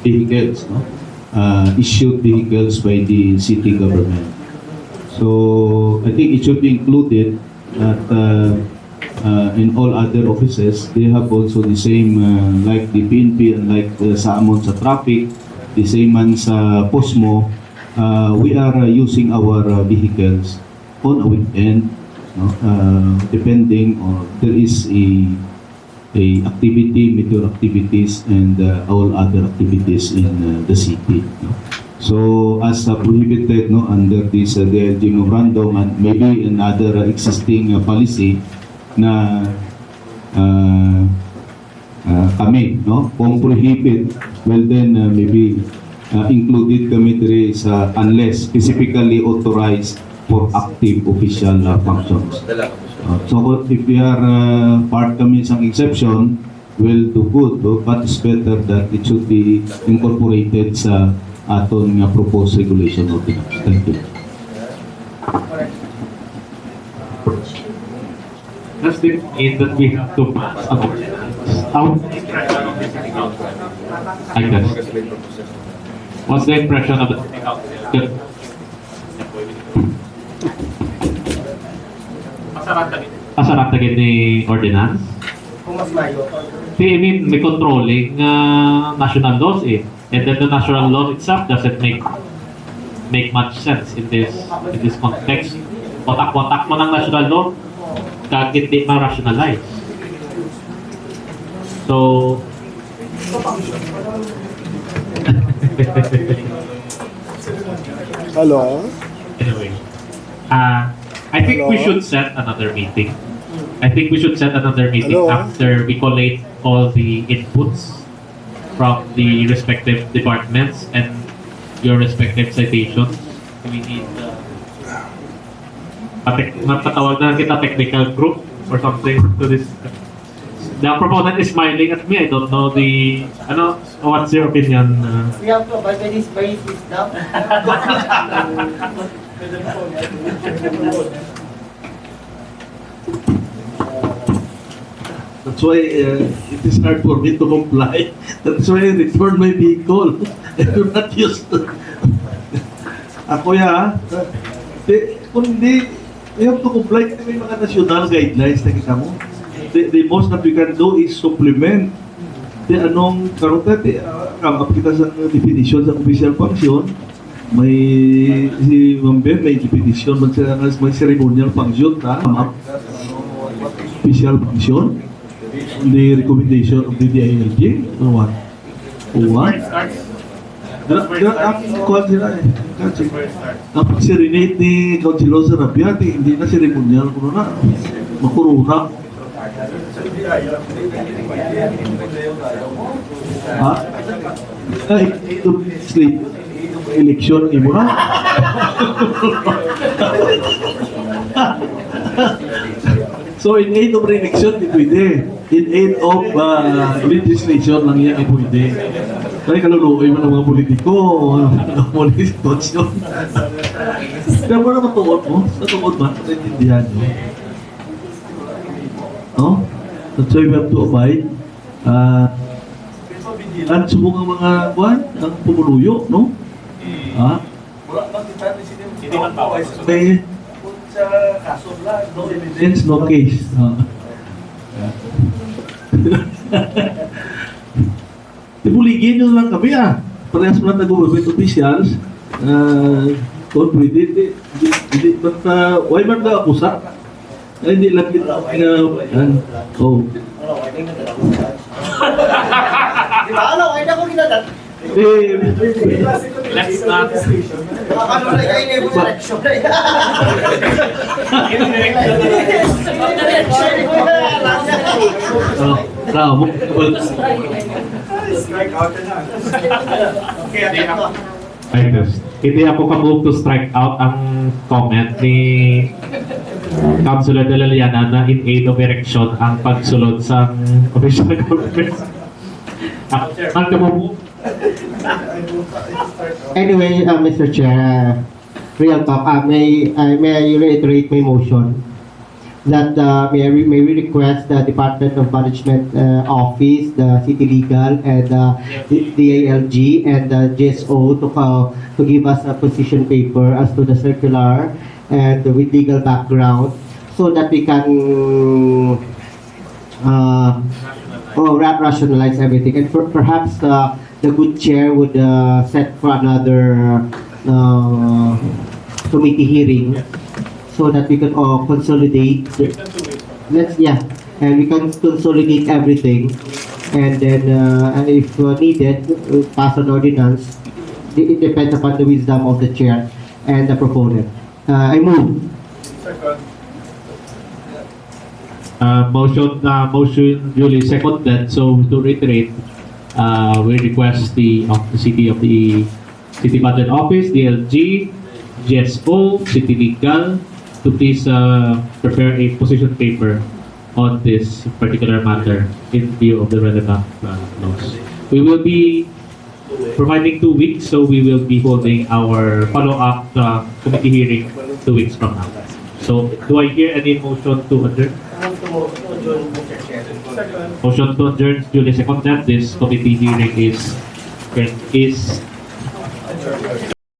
vehicles, no? Issued vehicles by the city government. So I think it should be included that in all other offices, they have also the same, like the PNP and like sa amon sa traffic, the same man sa POSMO, we are using our vehicles on a weekend, no? Depending on there is a activity, meteor activities, and all other activities in the city. No? So, as prohibited, no, under this DLG memorandum and maybe another existing policy na kami, no, kung prohibit, well then maybe included kami diri sa unless specifically authorized for active official functions. So if we are part kami sa exception, will do good, no? But it's better that it should be incorporated sa aton nga proposed regulation ordinance. Thank you. Does it mean that we have to pass an ordinance? How? I guess. What's the impression of the city council? Pasarap na ni ordinance? Kung mas mayo. I mean, may controlling national laws eh. And then the national law itself doesn't make much sense in this context. Watak-watak mo ng national law, kag hindi ma-rationalize. So, Hello? anyway, I think we should set another meeting. Hello? After we collate all the inputs from the respective departments and your respective citations. We need matatawag na kita technical group or something to this. The proponent is smiling at me. I don't know what's your opinion? We have to abide by this now. That's why it is hard for me to comply. That's why I return my vehicle. I do not use the... Ako kung hindi, you have to comply kasi may mga national guidelines na kita mo. The most that we can do is supplement. Anong karoon kita sa definition sa official function, may si Mamber may definition, may ceremonial function, official function, the recommendation of the DILG, or what? Kuhan sila eh. Ang pag-serenate ni Councilor Sarapiati, hindi na ceremonial, kuno na, makuruna. Ha? Ay, ito, election, imo na. So in aid of election, di pwede. In aid of legislation lang yan, di pwede. Kaya kaluluoy mo ng mga politiko, mga situasyon. Kaya mo na matuod mo? Matuod ba? Naintindihan mo? No? That's why we have to abide. At subong ang mga buwan, ang pumuluyo, no? Ha? May no evidence, no case. Ibuligin nyo lang kami parehas mo lang na government officials kung pwede hindi why man na akusa hindi lang kita oh Di ba? Ano? Ay, naku ginadat. Let's not. Ano na kayo na yung election na yan? Hindi ako ka-move to strike out ang comment ni Councilor De La Liana na in aid of erection ang pagsulod sa official government. Ang ka-move? Anyway, Mr. Chair, real talk, may I reiterate my motion that may we request the Department of Management Office, the City Legal, and the ALG and the GSO to give us a position paper as to the circular and with legal background so that we can rationalize everything. And perhaps the good chair would set for another committee hearing so that we can consolidate. And we can consolidate everything, and then if needed, pass an ordinance. It depends upon the wisdom of the chair and the proponent. I move. Motion duly seconded. So to reiterate, we request the City Budget Office, DLG, GSO, City Legal to please prepare a position paper on this particular matter in view of the relevant laws. We will be providing 2 weeks, so we will be holding our follow-up committee hearing 2 weeks from now. So, do I hear any motion to adjourn? Motion to adjourn duly seconded. This committee hearing is